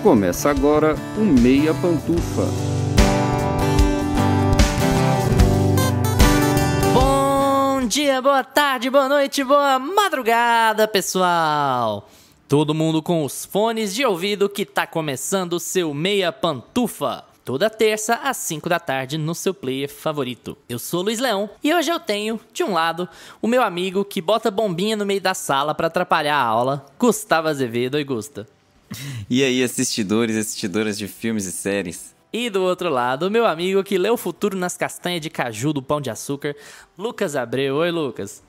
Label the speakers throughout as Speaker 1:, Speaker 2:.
Speaker 1: Começa agora o Meia Pantufa.
Speaker 2: Bom dia, boa tarde, boa noite, boa madrugada, pessoal! Todo mundo com os fones de ouvido que tá começando o seu Meia Pantufa. Toda terça às 5 da tarde no seu player favorito. Eu sou o Luiz Leão e hoje eu tenho, de um lado, o meu amigo que bota bombinha no meio da sala pra atrapalhar a aula, Gustavo Azevedo. Oi, Gusta.
Speaker 3: E aí, assistidores e assistidoras de filmes e séries?
Speaker 2: E do outro lado, o meu amigo que lê o futuro nas castanhas de caju do Pão de Açúcar, Lucas Abreu. Oi, Lucas.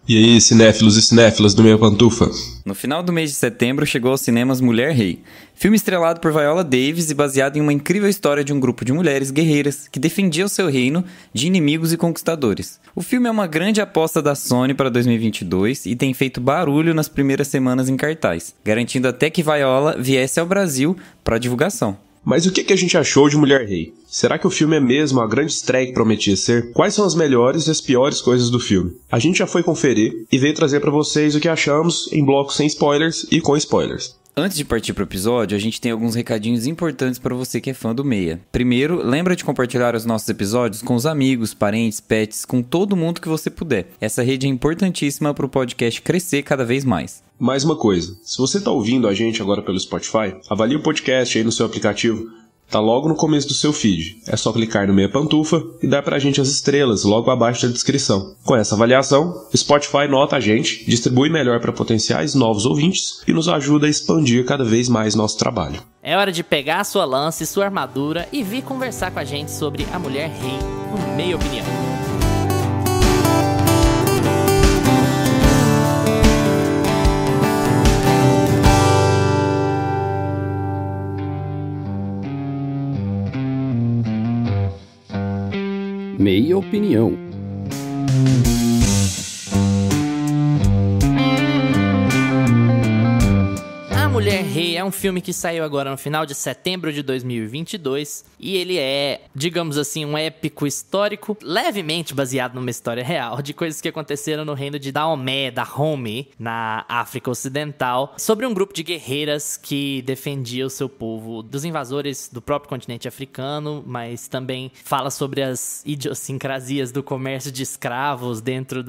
Speaker 4: E aí, cinéfilos e cinéfilas do Meia Pantufa?
Speaker 3: No final do mês de setembro chegou aos cinemas Mulher Rei, filme estrelado por Viola Davis e baseado em uma incrível história de um grupo de mulheres guerreiras que defendiam seu reino de inimigos e conquistadores. O filme é uma grande aposta da Sony para 2022 e tem feito barulho nas primeiras semanas em cartaz, garantindo até que Viola viesse ao Brasil para divulgação.
Speaker 4: Mas o que a gente achou de Mulher Rei? Será que o filme é mesmo a grande estreia que prometia ser? Quais são as melhores e as piores coisas do filme? A gente já foi conferir e veio trazer pra vocês o que achamos em blocos sem spoilers e com spoilers.
Speaker 3: Antes de partir pro episódio, a gente tem alguns recadinhos importantes para você que é fã do Meia. Primeiro, lembra de compartilhar os nossos episódios com os amigos, parentes, pets, com todo mundo que você puder. Essa rede é importantíssima pro podcast crescer cada vez mais.
Speaker 4: Mais uma coisa, se você tá ouvindo a gente agora pelo Spotify, avalie o podcast aí no seu aplicativo. Tá logo no começo do seu feed. É só clicar no Meia Pantufa e dar pra gente as estrelas logo abaixo da descrição. Com essa avaliação, o Spotify nota a gente, distribui melhor para potenciais novos ouvintes e nos ajuda a expandir cada vez mais nosso trabalho.
Speaker 2: É hora de pegar a sua lança e sua armadura e vir conversar com a gente sobre a Mulher Rei, no Meia Opinião.
Speaker 1: Meia Opinião.
Speaker 2: A Mulher Rei é um filme que saiu agora no final de setembro de 2022 e ele é, digamos assim, um épico histórico levemente baseado numa história real de coisas que aconteceram no reino de Dahomey, na África Ocidental, sobre um grupo de guerreiras que defendia o seu povo dos invasores do próprio continente africano, mas também fala sobre as idiosincrasias do comércio de escravos dentro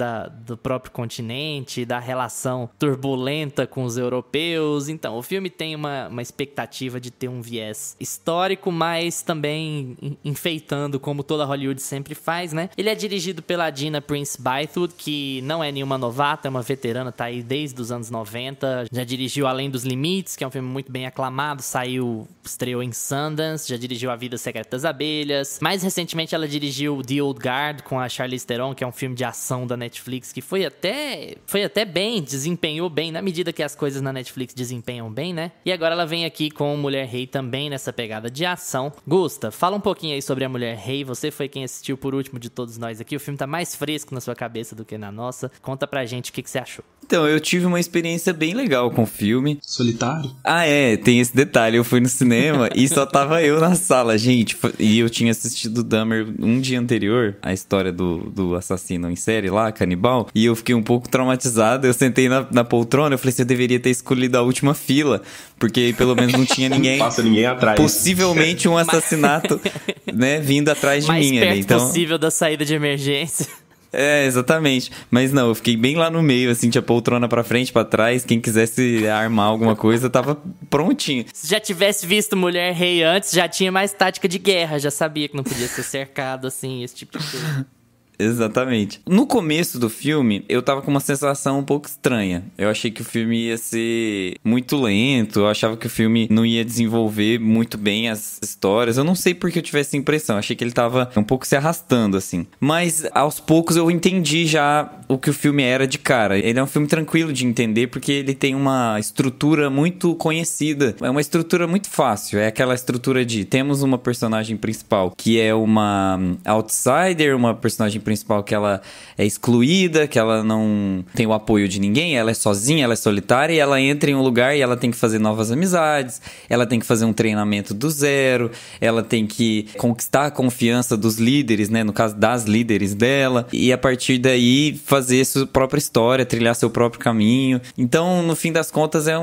Speaker 2: do próprio continente, da relação turbulenta com os europeus. Então, o filme tem uma expectativa de ter um viés histórico, mas também enfeitando, como toda Hollywood sempre faz, né? Ele é dirigido pela Gina Prince Bythewood, que não é nenhuma novata, é uma veterana, tá aí desde os anos 90. Já dirigiu Além dos Limites, que é um filme muito bem aclamado, estreou em Sundance, já dirigiu A Vida Secreta das Abelhas. Mais recentemente ela dirigiu The Old Guard, com a Charlize Theron, que é um filme de ação da Netflix, que foi até bem, desempenhou bem, na medida que as coisas na Netflix desempenham bem, né? E agora ela vem aqui com Mulher Rei também nessa pegada de ação. Gusta, fala um pouquinho aí sobre a Mulher Rei. Você foi quem assistiu por último de todos nós aqui. O filme tá mais fresco na sua cabeça do que na nossa. Conta pra gente o que você achou.
Speaker 3: Então, eu tive uma experiência bem legal com o filme.
Speaker 4: Solitário?
Speaker 3: Ah, tem esse detalhe. Eu fui no cinema e só tava eu na sala, gente. E eu tinha assistido Dahmer um dia anterior, a história do assassino em série lá, canibal. E eu fiquei um pouco traumatizado. Eu sentei na poltrona, eu falei assim, eu deveria ter escolhido a última fila, porque aí pelo menos não tinha ninguém.
Speaker 4: Não passa ninguém atrás.
Speaker 3: Possivelmente um assassinato, né, vindo atrás de mim.
Speaker 2: Mais perto
Speaker 3: então
Speaker 2: possível da saída de emergência.
Speaker 3: É, exatamente. Mas não, eu fiquei bem lá no meio, assim, tinha poltrona pra frente, pra trás. Quem quisesse armar alguma coisa, tava prontinho.
Speaker 2: Se já tivesse visto Mulher Rei antes, já tinha mais tática de guerra. Já sabia que não podia ser cercado, assim, esse tipo de coisa.
Speaker 3: Exatamente. No começo do filme, eu tava com uma sensação um pouco estranha. Eu achei que o filme ia ser muito lento, eu achava que o filme não ia desenvolver muito bem as histórias. Eu não sei por que eu tive essa impressão, eu achei que ele tava um pouco se arrastando, assim. Mas, aos poucos, eu entendi já o que o filme era de cara. Ele é um filme tranquilo de entender, porque ele tem uma estrutura muito conhecida. É uma estrutura muito fácil, é aquela estrutura de... Temos uma personagem principal, que é uma outsider, uma personagem principal que ela é excluída, que ela não tem o apoio de ninguém, ela é sozinha, ela é solitária, e ela entra em um lugar e ela tem que fazer novas amizades, ela tem que fazer um treinamento do zero, ela tem que conquistar a confiança dos líderes, né? No caso das líderes dela, e a partir daí fazer sua própria história, trilhar seu próprio caminho. Então, no fim das contas, é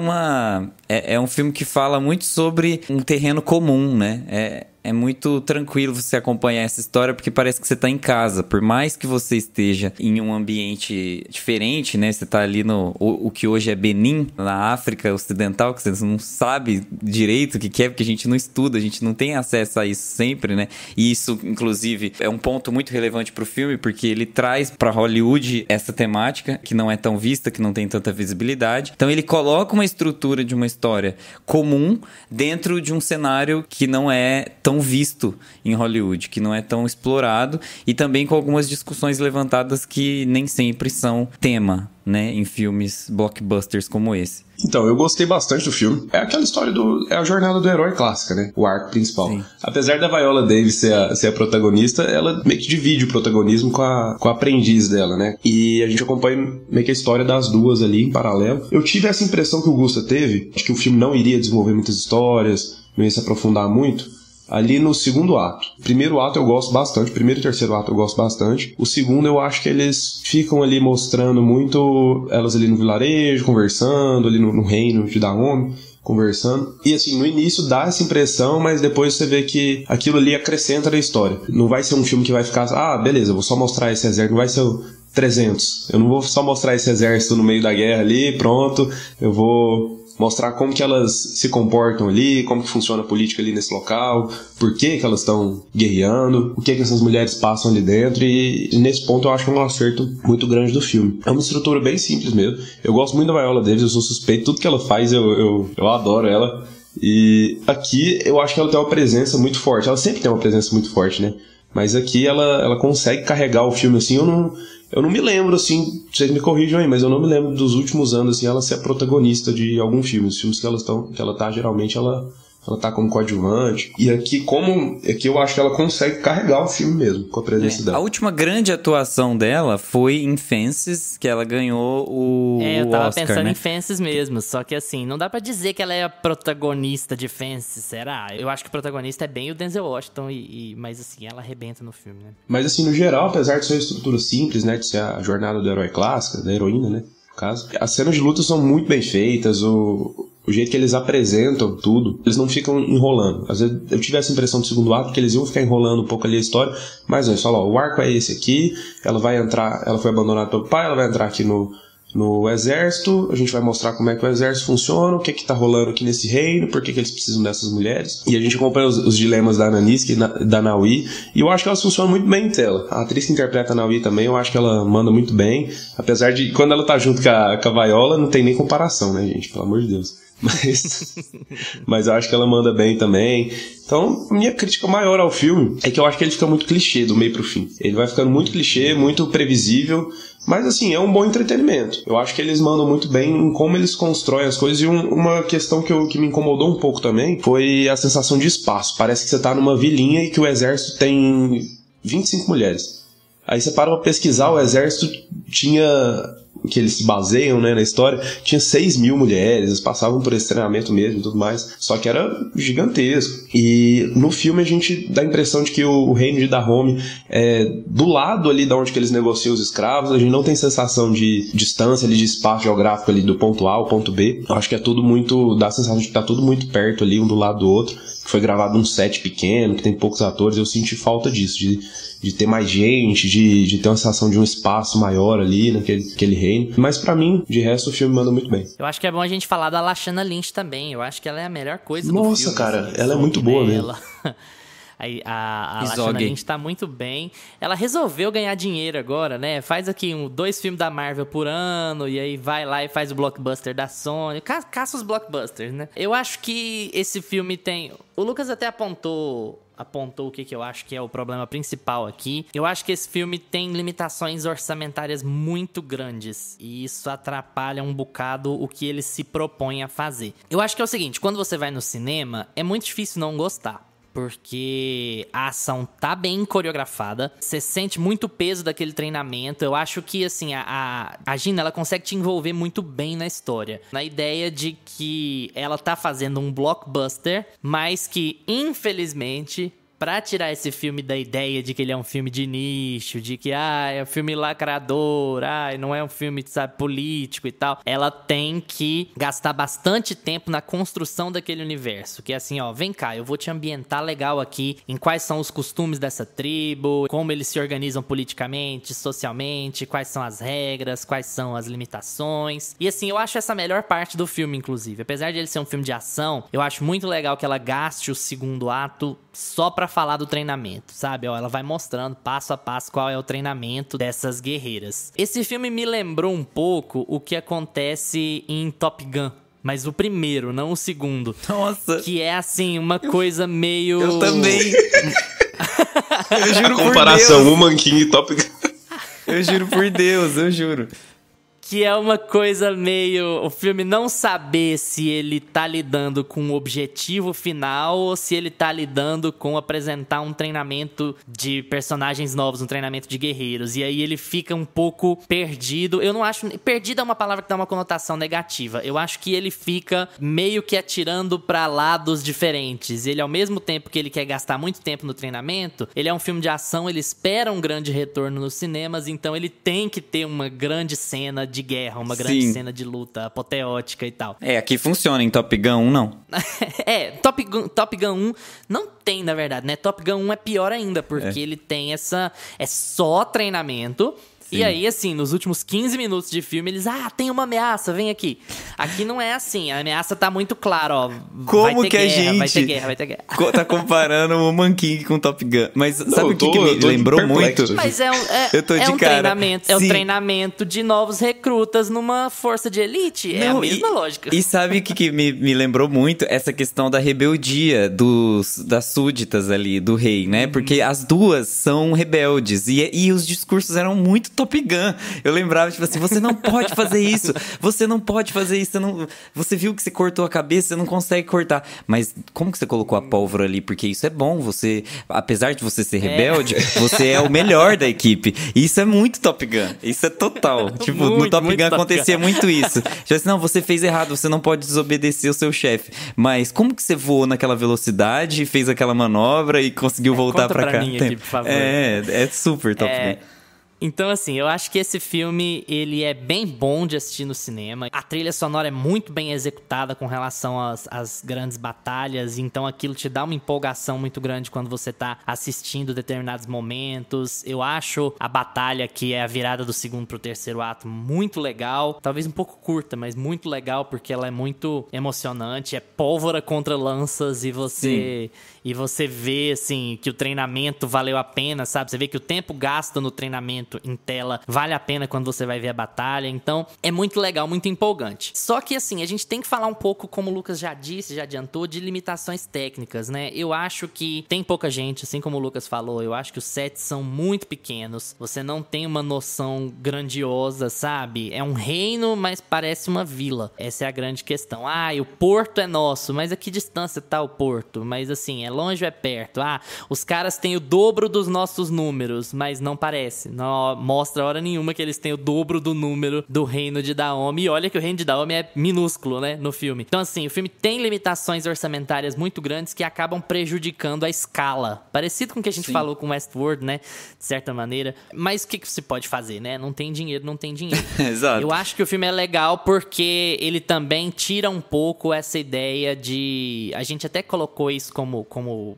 Speaker 3: um filme que fala muito sobre um terreno comum, né? É muito tranquilo você acompanhar essa história porque parece que você tá em casa. Por mais que você esteja em um ambiente diferente, né? Você tá ali o que hoje é Benin, na África Ocidental, que você não sabe direito o que é, porque a gente não estuda, a gente não tem acesso a isso sempre, né? E isso, inclusive, é um ponto muito relevante pro filme, porque ele traz pra Hollywood essa temática que não é tão vista, que não tem tanta visibilidade. Então ele coloca uma estrutura de uma história comum dentro de um cenário que não é tão visto em Hollywood, que não é tão explorado, e também com algumas discussões levantadas que nem sempre são tema, né, em filmes blockbusters como esse.
Speaker 4: Então, eu gostei bastante do filme. É aquela história é a jornada do herói clássica, né? O arco principal. Sim. Apesar da Viola Davis ser a protagonista, ela meio que divide o protagonismo com a aprendiz dela, né? E a gente acompanha meio que a história das duas ali em paralelo. Eu tive essa impressão que o Gusta teve, de que o filme não iria desenvolver muitas histórias, não ia se aprofundar muito, ali no segundo ato. O primeiro ato eu gosto bastante, o primeiro e terceiro ato eu gosto bastante. O segundo eu acho que eles ficam ali mostrando muito elas ali no vilarejo, conversando, ali no reino de Dahomey, conversando. E assim, no início dá essa impressão, mas depois você vê que aquilo ali acrescenta na história. Não vai ser um filme que vai ficar, beleza, vou só mostrar esse exército, não vai ser o 300. Eu não vou só mostrar esse exército no meio da guerra ali, pronto, eu vou mostrar como que elas se comportam ali, como que funciona a política ali nesse local, por que elas estão guerreando, o que essas mulheres passam ali dentro, e nesse ponto eu acho que é um acerto muito grande do filme. É uma estrutura bem simples mesmo. Eu gosto muito da Viola Davis, eu sou suspeito, tudo que ela faz eu adoro ela. E aqui eu acho que ela tem uma presença muito forte, ela sempre tem uma presença muito forte, né? Mas aqui ela consegue carregar o filme assim, eu não me lembro, assim, vocês me corrijam aí, mas eu não me lembro dos últimos anos, assim, ela ser a protagonista de algum filme. Os filmes que ela tá, geralmente, ela tá como coadjuvante. E aqui eu acho que ela consegue carregar o filme mesmo, com a presença dela.
Speaker 3: A última grande atuação dela foi em Fences, que ela ganhou o Oscar,
Speaker 2: eu tava pensando,
Speaker 3: né?
Speaker 2: em Fences mesmo, só que assim, não dá pra dizer que ela é a protagonista de Fences, será? Eu acho que o protagonista é bem o Denzel Washington, mas assim, ela arrebenta no filme, né?
Speaker 4: Mas assim, no geral, apesar de ser uma estrutura simples, né, de ser a jornada do herói clássica, da heroína, né, no caso, as cenas de luta são muito bem feitas, o jeito que eles apresentam tudo, eles não ficam enrolando. Às vezes eu tive essa impressão do segundo ato, que eles iam ficar enrolando um pouco ali a história, mas não, só lá, o arco é esse aqui, ela foi abandonada pelo pai, ela vai entrar aqui no exército, a gente vai mostrar como é que o exército funciona, o que tá rolando aqui nesse reino, por que eles precisam dessas mulheres. E a gente acompanha os dilemas da Ananis e da Naui, e eu acho que elas funcionam muito bem em tela. A atriz que interpreta a Naui também, eu acho que ela manda muito bem, apesar de, quando ela tá junto com a Viola, não tem nem comparação, né, gente, pelo amor de Deus. Mas eu acho que ela manda bem também. Então, a minha crítica maior ao filme é que eu acho que ele fica muito clichê do meio pro fim. Ele vai ficando muito clichê, muito previsível, mas assim, é um bom entretenimento. Eu acho que eles mandam muito bem em como eles constroem as coisas. E uma questão que me incomodou um pouco também foi a sensação de espaço. Parece que você tá numa vilinha e que o exército tem 25 mulheres. Aí você para pra pesquisar, o exército tinha, que eles se baseiam, né, na história, tinha 6.000 mulheres, eles passavam por esse treinamento mesmo e tudo mais, só que era gigantesco. E no filme a gente dá a impressão de que o reino de Dahomey é do lado ali da onde que eles negociam os escravos, a gente não tem sensação de distância ali, de espaço geográfico ali do ponto A ao ponto B. Eu acho que é tudo muito, dá a sensação de que tá tudo muito perto ali, um do lado do outro, que foi gravado num set pequeno, que tem poucos atores. Eu senti falta disso, de ter mais gente, de ter uma sensação de um espaço maior ali naquele reino. Mas pra mim, de resto, o filme manda muito bem.
Speaker 2: Eu acho que é bom a gente falar da Lashana Lynch também. Eu acho que ela é a melhor coisa do filme.
Speaker 4: Nossa, cara, ela é muito boa mesmo.
Speaker 2: A Lashana Lynch tá muito bem. Ela resolveu ganhar dinheiro agora, né? Faz aqui 2 filmes da Marvel por ano, e aí vai lá e faz o blockbuster da Sony. Caça os blockbusters, né? Eu acho que esse filme tem... O Lucas até apontou o que eu acho que é o problema principal aqui. Eu acho que esse filme tem limitações orçamentárias muito grandes, e isso atrapalha um bocado o que ele se propõe a fazer. Eu acho que é o seguinte, quando você vai no cinema, é muito difícil não gostar. porque a ação tá bem coreografada, você sente muito o peso daquele treinamento. Eu acho que, assim, a Gina, ela consegue te envolver muito bem na história, na ideia de que ela tá fazendo um blockbuster, mas que, infelizmente, pra tirar esse filme da ideia de que ele é um filme de nicho, de que, é um filme lacrador, não é um filme, sabe, político e tal, ela tem que gastar bastante tempo na construção daquele universo. Que é assim, vem cá, eu vou te ambientar legal aqui em quais são os costumes dessa tribo, como eles se organizam politicamente, socialmente, quais são as regras, quais são as limitações. E assim, eu acho essa a melhor parte do filme, inclusive. Apesar de ele ser um filme de ação, eu acho muito legal que ela gaste o segundo ato só pra falar do treinamento, sabe? Ela vai mostrando passo a passo qual é o treinamento dessas guerreiras. Esse filme me lembrou um pouco o que acontece em Top Gun. Mas o primeiro, não o segundo.
Speaker 3: Nossa!
Speaker 2: Que é, assim, uma coisa meio...
Speaker 3: Eu também! Eu juro por Deus!
Speaker 4: Comparação, Woman King e Top Gun.
Speaker 3: Eu juro por Deus, eu juro.
Speaker 2: Que é uma coisa meio... O filme não saber se ele tá lidando com o objetivo final ou se ele tá lidando com apresentar um treinamento de personagens novos, um treinamento de guerreiros. E aí ele fica um pouco perdido. Eu não acho... Perdido é uma palavra que dá uma conotação negativa. Eu acho que ele fica meio que atirando pra lados diferentes. Ele, ao mesmo tempo que ele quer gastar muito tempo no treinamento, ele é um filme de ação, ele espera um grande retorno nos cinemas, então ele tem que ter uma grande cena de guerra, uma grande cena de luta apoteótica e tal.
Speaker 3: Aqui funciona, em Top Gun 1 não.
Speaker 2: Top Gun 1 não tem, na verdade, né? Top Gun 1 é pior ainda, porque ele tem essa... É só treinamento. Sim. E aí, assim, nos últimos 15 minutos de filme, eles... tem uma ameaça, vem aqui. Aqui não é assim, a ameaça tá muito clara,
Speaker 3: Como que a gente...
Speaker 2: Vai ter guerra.
Speaker 3: Tá comparando o Woman King com Top Gun. Mas sabe o que me lembrou muito?
Speaker 2: Mas
Speaker 3: eu tô de
Speaker 2: um
Speaker 3: cara.
Speaker 2: treinamento. É um treinamento de novos recrutas numa força de elite. É a mesma lógica.
Speaker 3: E sabe o que me lembrou muito? Essa questão da rebeldia das súditas ali, do rei, né? Porque as duas são rebeldes. E os discursos eram muito Top Gun. Eu lembrava, tipo assim, você não pode fazer isso. Você não pode fazer isso. Você viu que você cortou a cabeça, você não consegue cortar. Mas como que você colocou a pólvora ali? Porque isso é bom. Você, apesar de você ser rebelde, você é o melhor da equipe. E isso é muito Top Gun. Isso é total. Tipo,
Speaker 2: muito,
Speaker 3: no Top Gun acontecia
Speaker 2: Gun.
Speaker 3: Muito isso. Tipo assim, não, você fez errado, você não pode desobedecer o seu chefe. Mas como que você voou naquela velocidade, fez aquela manobra e conseguiu voltar pra cá?
Speaker 2: Mim aqui, por favor.
Speaker 3: É super Top Gun.
Speaker 2: Então, assim, eu acho que esse filme, ele é bem bom de assistir no cinema. A trilha sonora é muito bem executada com relação às grandes batalhas. Então, aquilo te dá uma empolgação muito grande quando você tá assistindo determinados momentos. Eu acho a batalha, que é a virada do segundo pro terceiro ato, muito legal. Talvez um pouco curta, mas muito legal, porque ela é muito emocionante. É pólvora contra lanças e você... Sim. E você vê, assim, que o treinamento valeu a pena, sabe? Você vê que o tempo gasto no treinamento em tela vale a pena quando você vai ver a batalha. Então, é muito legal, muito empolgante. Só que, assim, a gente tem que falar um pouco, como o Lucas já disse, já adiantou, de limitações técnicas, né? Eu acho que tem pouca gente, assim como o Lucas falou. Eu acho que os sets são muito pequenos. Você não tem uma noção grandiosa, sabe? É um reino, mas parece uma vila. Essa é a grande questão. O porto é nosso, mas a que distância tá o porto? Mas, assim, é longe ou é perto? Os caras têm o dobro dos nossos números, mas não parece. Não mostra hora nenhuma que eles têm o dobro do número do reino de Daomi. E olha que o reino de Daomi é minúsculo, né, no filme. Então, assim, o filme tem limitações orçamentárias muito grandes que acabam prejudicando a escala. Parecido com o que a gente falou com Westworld, né, de certa maneira. Mas o que se pode fazer, né? Não tem dinheiro, não tem dinheiro.
Speaker 3: Exato.
Speaker 2: Eu acho que o filme é legal porque ele também tira um pouco essa ideia de... A gente até colocou isso como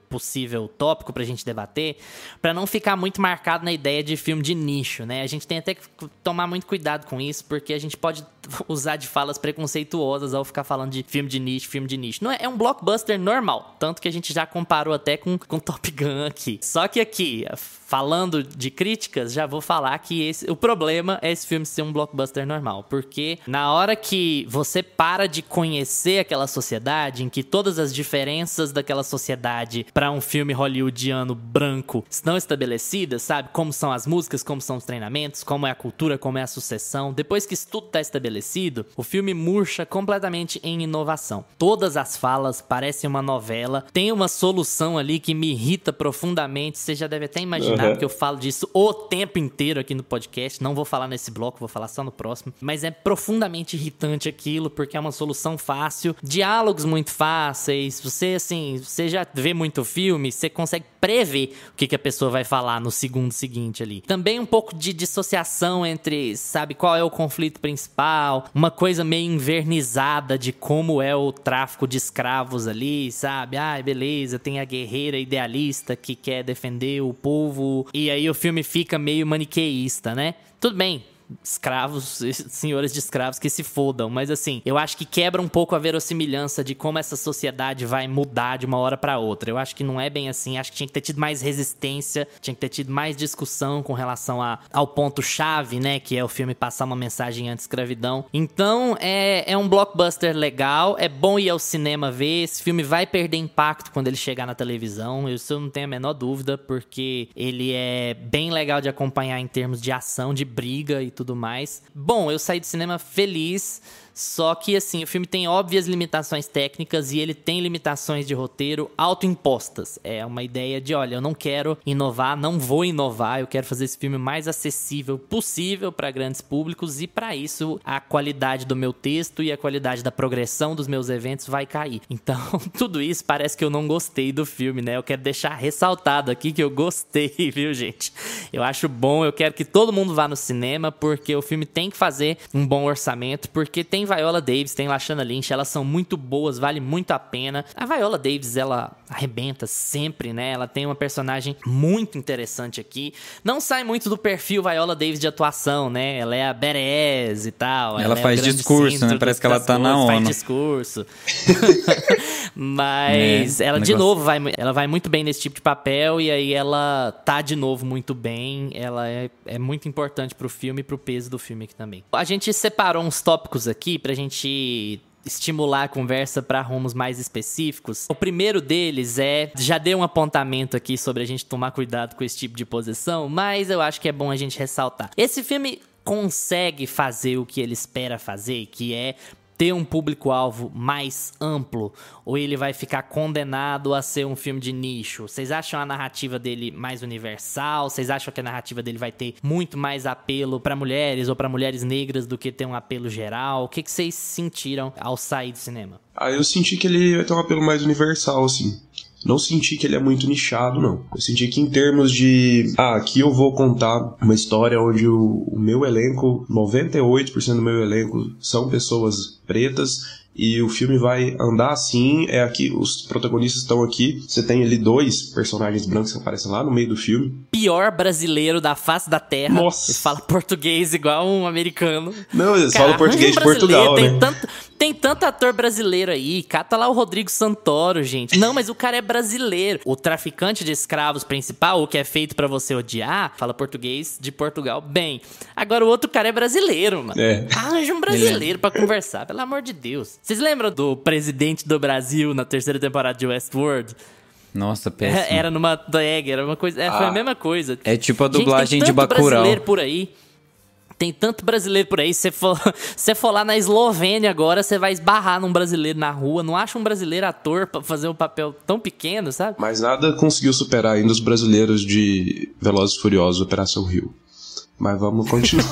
Speaker 2: possível tópico pra gente debater, pra não ficar muito marcado na ideia de filme de nicho, né? A gente tem até que tomar muito cuidado com isso, porque a gente pode usar de falas preconceituosas ao ficar falando de filme de nicho. Não é um blockbuster normal, tanto que a gente já comparou até com Top Gun aqui. Só que aqui, falando de críticas, já vou falar que o problema é esse filme ser um blockbuster normal, porque na hora que você para de conhecer aquela sociedade, em que todas as diferenças daquela sociedade para um filme hollywoodiano branco estão estabelecidas, sabe? Como são as músicas, como são os treinamentos, como é a cultura, como é a sucessão. Depois que isso tudo tá estabelecido, estabelecido, o filme murcha completamente em inovação. Todas as falas parecem uma novela, tem uma solução ali que me irrita profundamente, você já deve até imaginar, porque eu falo disso o tempo inteiro aqui no podcast, não vou falar nesse bloco, vou falar só no próximo, mas é profundamente irritante aquilo, porque é uma solução fácil, diálogos muito fáceis, você já vê muito filme, você consegue prever o que a pessoa vai falar no segundo seguinte ali. Também um pouco de dissociação entre, sabe, qual é o conflito principal, uma coisa meio invernizada de como é o tráfico de escravos ali, sabe? Ah, beleza, tem a guerreira idealista que quer defender o povo, e aí o filme fica meio maniqueísta, né? Tudo bem. Escravos, senhores de escravos que se fodam, mas assim, eu acho que quebra um pouco a verossimilhança de como essa sociedade vai mudar de uma hora pra outra. Eu acho que não é bem assim, acho que tinha que ter tido mais resistência, tinha que ter tido mais discussão com relação ao ponto-chave, né, que é o filme passar uma mensagem anti-escravidão. Então, é um blockbuster legal, é bom ir ao cinema ver, esse filme vai perder impacto quando ele chegar na televisão, isso eu não tenho a menor dúvida, porque ele é bem legal de acompanhar em termos de ação, de briga e tudo mais. Bom, eu saí do cinema feliz, só que assim, o filme tem óbvias limitações técnicas e ele tem limitações de roteiro autoimpostas. É uma ideia de, olha, eu não quero inovar, não vou inovar, eu quero fazer esse filme o mais acessível possível para grandes públicos e para isso a qualidade do meu texto e a qualidade da progressão dos meus eventos vai cair. Então, tudo isso parece que eu não gostei do filme, né? Eu quero deixar ressaltado aqui que eu gostei, viu, gente? Eu acho bom, eu quero que todo mundo vá no cinema, porque o filme tem que fazer um bom orçamento, porque tem Viola Davis, tem Lashana Lynch, elas são muito boas, vale muito a pena. A Viola Davis, ela arrebenta sempre, né? Ela tem uma personagem muito interessante aqui. Não sai muito do perfil Viola Davis de atuação, né? Ela é a badass e tal.
Speaker 3: Ela faz discurso, né? Parece que ela tá na ONU.
Speaker 2: Faz discurso. Mas ela, de novo, ela vai muito bem nesse tipo de papel e aí ela tá de novo muito bem. Ela é muito importante pro filme e pro peso do filme aqui também. A gente separou uns tópicos aqui pra gente estimular a conversa para rumos mais específicos. O primeiro deles já dei um apontamento aqui sobre a gente tomar cuidado com esse tipo de posição, mas eu acho que é bom a gente ressaltar. Esse filme consegue fazer o que ele espera fazer, que é ter um público-alvo mais amplo, ou ele vai ficar condenado a ser um filme de nicho? Vocês acham a narrativa dele mais universal? Vocês acham que a narrativa dele vai ter muito mais apelo para mulheres ou para mulheres negras do que ter um apelo geral? O que vocês sentiram ao sair do cinema?
Speaker 4: Eu senti que ele vai ter um apelo mais universal, assim. Não senti que ele é muito nichado, não. Eu senti que em termos de... aqui eu vou contar uma história onde o meu elenco, 98% do meu elenco são pessoas pretas, e o filme vai andar assim, aqui, os protagonistas estão aqui, você tem ali 2 personagens brancos que aparecem lá no meio do filme.
Speaker 2: Pior brasileiro da face da terra.
Speaker 4: Nossa.
Speaker 2: Ele fala português igual um americano.
Speaker 4: Não, eles falam português de Portugal, né?
Speaker 2: Tem tanto ator brasileiro aí, cata lá o Rodrigo Santoro, gente. Não, mas o cara é brasileiro. O traficante de escravos principal, o que é feito pra você odiar, fala português de Portugal bem. Agora o outro cara é brasileiro, mano. Arranja um brasileiro pra conversar, pelo amor de Deus. Vocês lembram do presidente do Brasil na 3ª temporada de Westworld?
Speaker 3: Nossa, péssimo.
Speaker 2: Era numa tag, era uma coisa... foi a mesma coisa.
Speaker 3: É tipo a dublagem
Speaker 2: de
Speaker 3: Bacurau.
Speaker 2: Brasileiro por aí. Tem tanto brasileiro por aí. Se você for lá na Eslovênia agora, você vai esbarrar num brasileiro na rua. Não acha um brasileiro ator pra fazer um papel tão pequeno, sabe?
Speaker 4: Mas nada conseguiu superar ainda os brasileiros de Velozes e Furiosos, Operação Rio. Mas vamos continuar.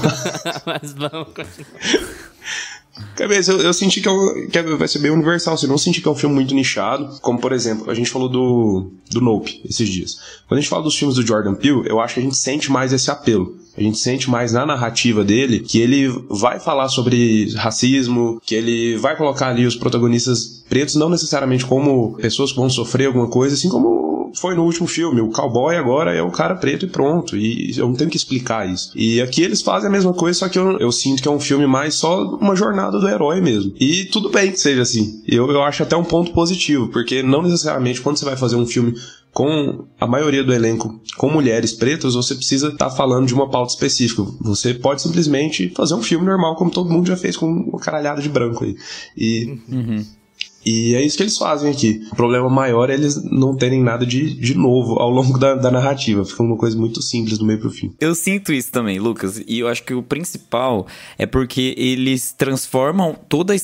Speaker 4: Eu senti que vai ser bem universal. Eu não senti que é um filme muito nichado. Como, por exemplo, a gente falou do Nope esses dias. Quando a gente fala dos filmes do Jordan Peele, eu acho que a gente sente mais esse apelo. A gente sente mais na narrativa dele que ele vai falar sobre racismo, que ele vai colocar ali os protagonistas pretos não necessariamente como pessoas que vão sofrer alguma coisa, assim como foi no último filme. O cowboy agora é o cara preto e pronto. E eu não tenho que explicar isso. E aqui eles fazem a mesma coisa, só que eu sinto que é um filme mais só uma jornada do herói mesmo. E tudo bem que seja assim. Eu acho até um ponto positivo, porque não necessariamente quando você vai fazer um filme com a maioria do elenco com mulheres pretas, você precisa estar falando de uma pauta específica. Você pode simplesmente fazer um filme normal, como todo mundo já fez com uma caralhada de branco aí. E é isso que eles fazem aqui. O problema maior é eles não terem nada de novo ao longo da narrativa. Fica uma coisa muito simples do meio pro fim.
Speaker 3: Eu sinto isso também, Lucas. E eu acho que o principal é porque eles transformam toda a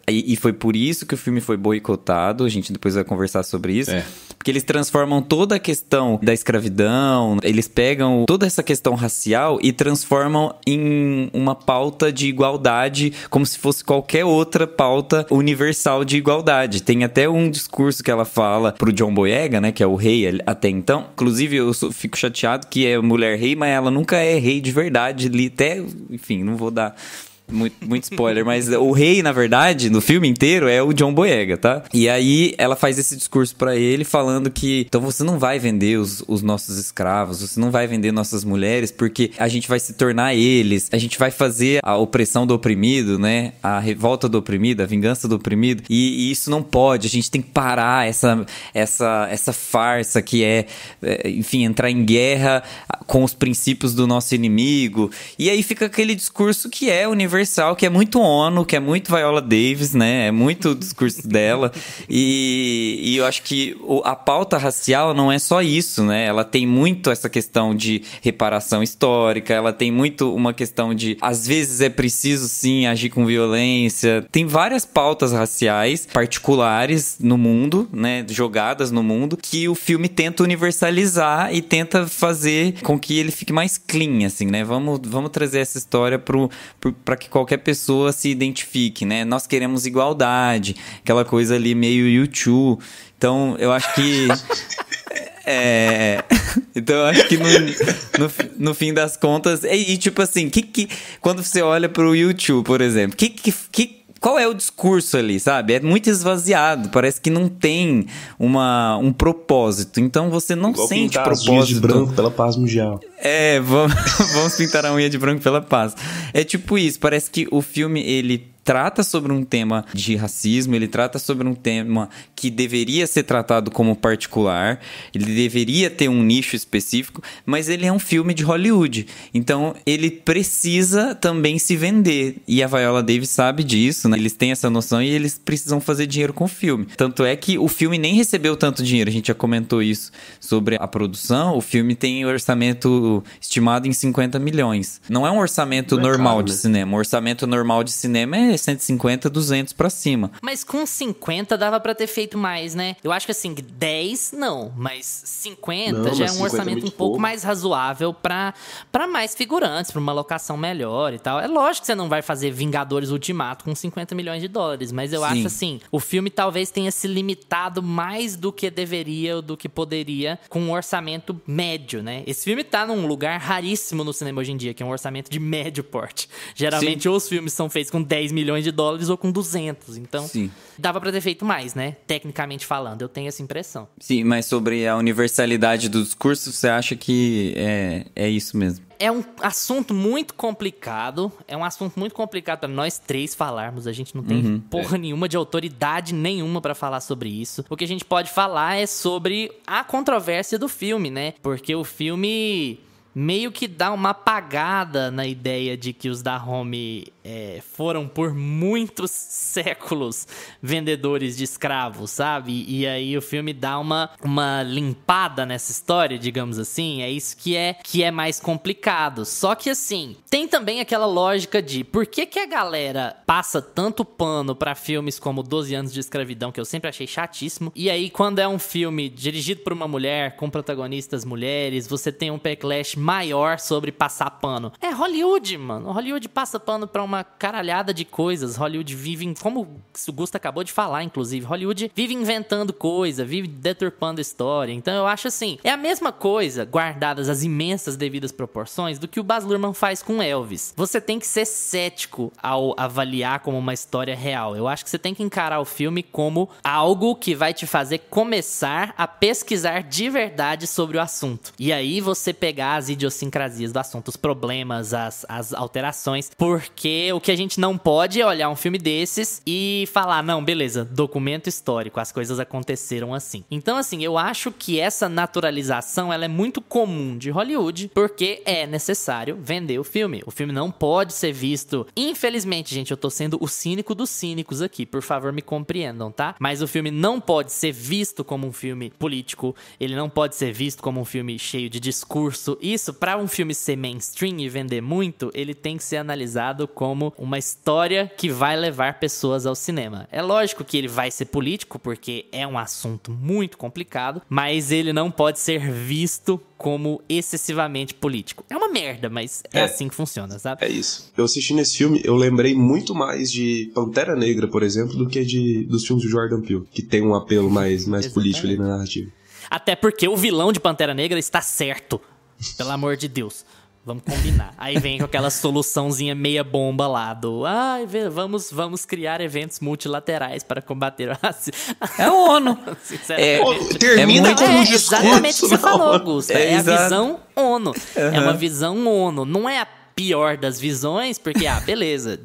Speaker 3: e foi por isso que o filme foi boicotado. A gente depois vai conversar sobre isso. Porque eles transformam toda a questão da escravidão, eles pegam toda essa questão racial e transformam em uma pauta de igualdade, como se fosse qualquer outra pauta universal de igualdade. Tem até um discurso que ela fala pro John Boyega, né, que é o rei até então. Inclusive, eu fico chateado que é mulher rei, mas ela nunca é rei de verdade. Até, enfim, não vou dar muito spoiler, mas o rei, na verdade, no filme inteiro, é o John Boyega, tá? E aí, ela faz esse discurso pra ele, falando que, então você não vai vender os nossos escravos, você não vai vender nossas mulheres, porque a gente vai se tornar eles, a gente vai fazer a opressão do oprimido, né? A revolta do oprimido, a vingança do oprimido, e isso não pode, a gente tem que parar essa farsa que enfim, entrar em guerra com os princípios do nosso inimigo. E aí fica aquele discurso que é universal, que é muito ONU, que é muito Viola Davis, né? É muito o discurso dela. E eu acho que a pauta racial não é só isso, né? Ela tem muito essa questão de reparação histórica, ela tem muito uma questão de, às vezes é preciso sim agir com violência. Tem várias pautas raciais particulares no mundo, né? Jogadas no mundo, que o filme tenta universalizar e tenta fazer com que ele fique mais clean, assim, né? Vamos trazer essa história para que qualquer pessoa se identifique, né? Nós queremos igualdade, aquela coisa ali meio YouTube. Então, eu acho que... Então, eu acho que no fim das contas... E tipo assim, quando você olha pro YouTube, por exemplo, qual é o discurso ali, sabe? É muito esvaziado, parece que não tem um propósito. Então você não
Speaker 4: igual
Speaker 3: sente
Speaker 4: pintar
Speaker 3: propósito.
Speaker 4: As unhas de branco pela paz mundial.
Speaker 3: Vamos pintar a unha de branco pela paz. É tipo isso, parece que o filme, ele trata sobre um tema de racismo, ele trata sobre um tema que deveria ser tratado como particular, ele deveria ter um nicho específico, mas ele é um filme de Hollywood, então ele precisa também se vender, e a Viola Davis sabe disso, né? Eles têm essa noção e eles precisam fazer dinheiro com o filme, tanto é que o filme nem recebeu tanto dinheiro, a gente já comentou isso sobre a produção, o filme tem orçamento estimado em 50 milhões, não é um orçamento normal, caro, de cinema, o orçamento normal de cinema é 150, 200 pra cima.
Speaker 2: Mas com 50 dava pra ter feito mais, né? Eu acho que assim, 10 não, mas 50 já é um orçamento um pouco mais razoável pra mais figurantes, pra uma locação melhor e tal. É lógico que você não vai fazer Vingadores Ultimato com 50 milhões de dólares, mas eu acho assim, o filme talvez tenha se limitado mais do que deveria ou do que poderia com um orçamento médio, né? Esse filme tá num lugar raríssimo no cinema hoje em dia, que é um orçamento de médio porte. Geralmente ou os filmes são feitos com 10 milhões de dólares ou com 200, então dava pra ter feito mais, né? Tecnicamente falando, eu tenho essa impressão.
Speaker 3: Sim, mas sobre a universalidade do discurso, você acha que é isso mesmo?
Speaker 2: É um assunto muito complicado, para nós três falarmos, a gente não tem porra nenhuma de autoridade nenhuma pra falar sobre isso. O que a gente pode falar é sobre a controvérsia do filme, né? Porque o filme meio que dá uma apagada na ideia de que os Dahomey foram por muitos séculos vendedores de escravos, sabe? E aí o filme dá uma limpada nessa história, digamos assim. É isso que é mais complicado. Só que assim, tem também aquela lógica de por que a galera passa tanto pano pra filmes como 12 Anos de Escravidão, que eu sempre achei chatíssimo. E aí quando é um filme dirigido por uma mulher, com protagonistas mulheres, você tem um backlash maior sobre passar pano. É Hollywood, mano. Hollywood passa pano pra uma caralhada de coisas. Hollywood vive, como o Gusto acabou de falar, inclusive, Hollywood vive inventando coisa, vive deturpando história. Então eu acho assim, é a mesma coisa, guardadas as imensas devidas proporções, do que o Baz Luhrmann faz com Elvis. Você tem que ser cético ao avaliar como uma história real. Eu acho que você tem que encarar o filme como algo que vai te fazer começar a pesquisar de verdade sobre o assunto. E aí você pegar as idiosincrasias do assunto, os problemas, as alterações, porque o que a gente não pode é olhar um filme desses e falar, não, beleza, documento histórico, as coisas aconteceram assim. Então, assim, eu acho que essa naturalização, ela é muito comum de Hollywood, porque é necessário vender o filme. O filme não pode ser visto... Infelizmente, gente, eu tô sendo o cínico dos cínicos aqui, por favor, me compreendam, tá? Mas o filme não pode ser visto como um filme político, ele não pode ser visto como um filme cheio de discurso. Isso, pra um filme ser mainstream e vender muito, ele tem que ser analisado como uma história que vai levar pessoas ao cinema. É lógico que ele vai ser político, porque é um assunto muito complicado, mas ele não pode ser visto como excessivamente político. É uma merda, mas é assim que funciona, sabe?
Speaker 4: É isso. Eu assistindo esse filme, eu lembrei muito mais de Pantera Negra, por exemplo, do que dos filmes do Jordan Peele, que tem um apelo mais político ali na narrativa. Até
Speaker 2: porque o vilão de Pantera Negra está certo. Pelo amor de Deus. Vamos combinar. Aí vem com aquela soluçãozinha meia bomba lá do... vamos criar eventos multilaterais para combater o racismo.
Speaker 3: É a ONU.
Speaker 4: Termina com um discurso.
Speaker 2: Exatamente o que você falou, Augusto. É a visão ONU.
Speaker 3: Uhum.
Speaker 2: É uma visão ONU. Não é a pior das visões, porque, beleza...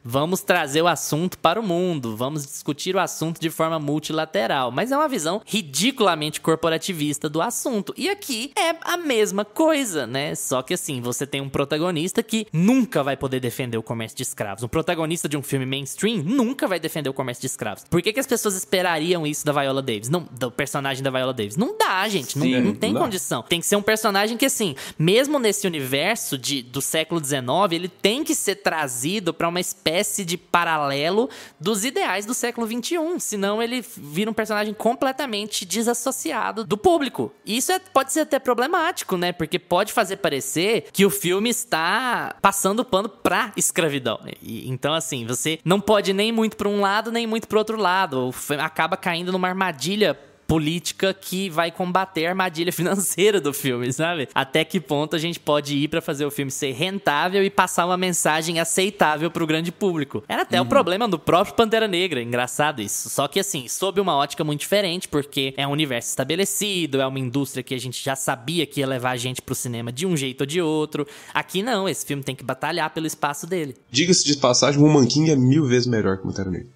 Speaker 2: Vamos trazer o assunto para o mundo, vamos discutir o assunto de forma multilateral. Mas é uma visão ridiculamente corporativista do assunto. E aqui é a mesma coisa, né? Só que assim, você tem um protagonista que nunca vai poder defender o comércio de escravos. Um protagonista de um filme mainstream nunca vai defender o comércio de escravos. Por que as pessoas esperariam isso da Viola Davis? Não, do personagem da Viola Davis. Não dá, gente. Não tem condição. Tem que ser um personagem que, assim, mesmo nesse universo do século XIX, ele tem que ser trazido para uma espécie de paralelo dos ideais do século XXI, senão ele vira um personagem completamente desassociado do público. E isso pode ser até problemático, né? Porque pode fazer parecer que o filme está passando pano pra escravidão. Então, assim, você não pode nem muito pra um lado, nem muito pro outro lado. Acaba caindo numa armadilha política que vai combater a armadilha financeira do filme, sabe? Até que ponto a gente pode ir pra fazer o filme ser rentável e passar uma mensagem aceitável pro grande público. Era até o problema do próprio Pantera Negra, engraçado isso. Só que assim, sob uma ótica muito diferente, porque é um universo estabelecido, é uma indústria que a gente já sabia que ia levar a gente pro cinema de um jeito ou de outro. Aqui não, esse filme tem que batalhar pelo espaço dele.
Speaker 4: Diga-se de passagem, o Woman King é 1000 vezes melhor que o Pantera Negra.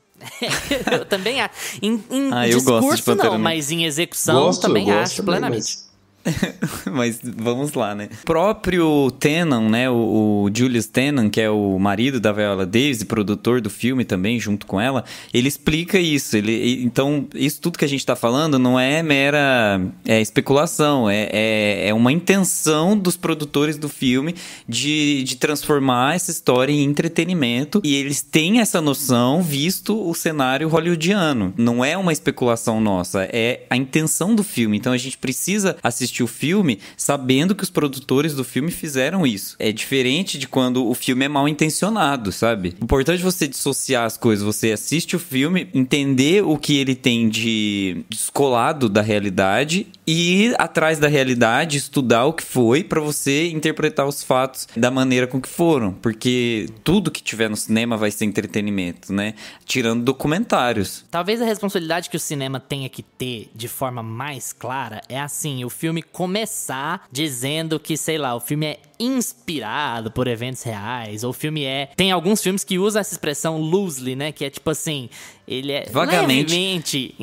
Speaker 2: Eu também acho. Em
Speaker 3: eu gosto de
Speaker 2: discurso
Speaker 3: Pantera
Speaker 2: não,
Speaker 3: Negra.
Speaker 2: mas em execução também acho plenamente.
Speaker 3: Mas vamos lá, né? O próprio Tannen, né? O Julius Tannen, que é o marido da Viola Davis e produtor do filme também, junto com ela, ele explica isso. Então, isso tudo que a gente tá falando não é mera especulação, é uma intenção dos produtores do filme de transformar essa história em entretenimento, e eles têm essa noção visto o cenário hollywoodiano. Não é uma especulação nossa, é a intenção do filme. Então, a gente precisa assistir o filme sabendo que os produtores do filme fizeram isso. É diferente de quando o filme é mal intencionado, sabe? O importante é você dissociar as coisas. Você assiste o filme, entender o que ele tem de descolado da realidade e ir atrás da realidade, estudar o que foi pra você interpretar os fatos da maneira com que foram. Porque tudo que tiver no cinema vai ser entretenimento, né? Tirando documentários.
Speaker 2: Talvez a responsabilidade que o cinema tenha que ter de forma mais clara é assim, o filme começar dizendo que, sei lá, o filme é inspirado por eventos reais, ou o filme tem alguns filmes que usam essa expressão loosely, né? Que é tipo assim, ele é vagamente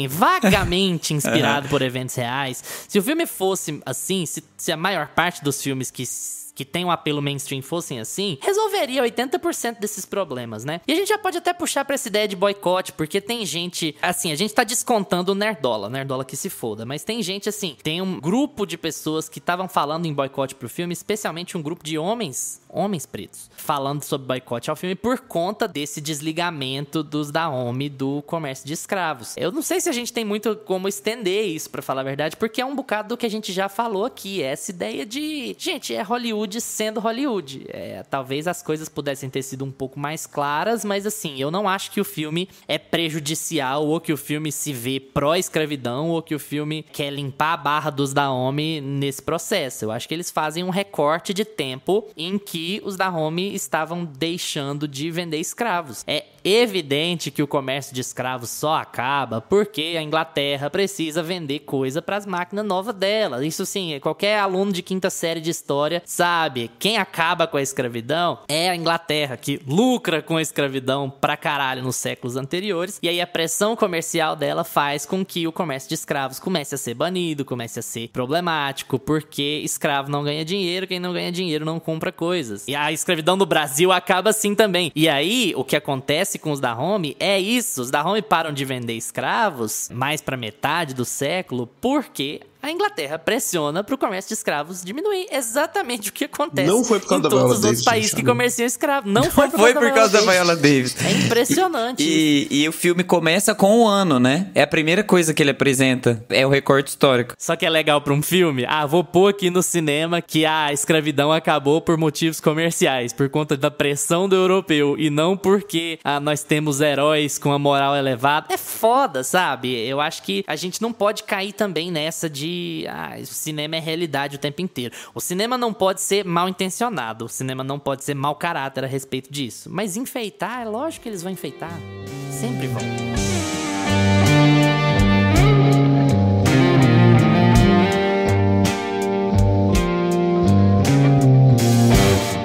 Speaker 2: inspirado por eventos reais. Se o filme fosse assim, se a maior parte dos filmes que tem um apelo mainstream fossem assim, resolveria 80% desses problemas, né? E a gente já pode até puxar pra essa ideia de boicote, porque tem gente, assim, a gente tá descontando o Nerdola que se foda, mas tem gente, assim, tem um grupo de pessoas que estavam falando em boicote pro filme, especialmente um grupo de homens pretos, falando sobre boicote ao filme por conta desse desligamento dos da OMI do comércio de escravos. Eu não sei se a gente tem muito como estender isso, pra falar a verdade, porque é um bocado do que a gente já falou aqui, essa ideia de, gente, é Hollywood Hollywood sendo Hollywood. Talvez as coisas pudessem ter sido um pouco mais claras, mas assim, eu não acho que o filme é prejudicial ou que o filme se vê pró-escravidão ou que o filme quer limpar a barra dos Dahomey nesse processo. Eu acho que eles fazem um recorte de tempo em que os Dahomey estavam deixando de vender escravos. É evidente que o comércio de escravos só acaba porque a Inglaterra precisa vender coisa para as máquinas novas dela. Isso sim, qualquer aluno de quinta série de história sabe. Quem acaba com a escravidão é a Inglaterra, que lucra com a escravidão pra caralho nos séculos anteriores. E aí a pressão comercial dela faz com que o comércio de escravos comece a ser banido, comece a ser problemático, porque escravo não ganha dinheiro, quem não ganha dinheiro não compra coisas. E a escravidão no Brasil acaba assim também. E aí, o que acontece com os Dahomey é isso. Os Dahomey param de vender escravos mais pra metade do século porque a Inglaterra pressiona pro comércio de escravos diminuir. Exatamente o que acontece
Speaker 4: não foi por causa
Speaker 2: em
Speaker 4: da
Speaker 2: todos
Speaker 4: Viola
Speaker 2: os
Speaker 4: Davis,
Speaker 2: outros países que comerciam escravos. Não foi
Speaker 3: por causa da Viola Davis.
Speaker 2: É impressionante.
Speaker 3: E o filme começa com o ano, né? É a primeira coisa que ele apresenta. É o recorte histórico.
Speaker 2: Só que é legal pra um filme. Vou pôr aqui no cinema que a escravidão acabou por motivos comerciais, por conta da pressão do europeu, e não porque nós temos heróis com a moral elevada. É foda, sabe? Eu acho que a gente não pode cair também nessa de... o cinema é realidade o tempo inteiro. O cinema não pode ser mal intencionado. O cinema não pode ser mau caráter a respeito disso. Mas enfeitar, é lógico que eles vão enfeitar. Sempre vão.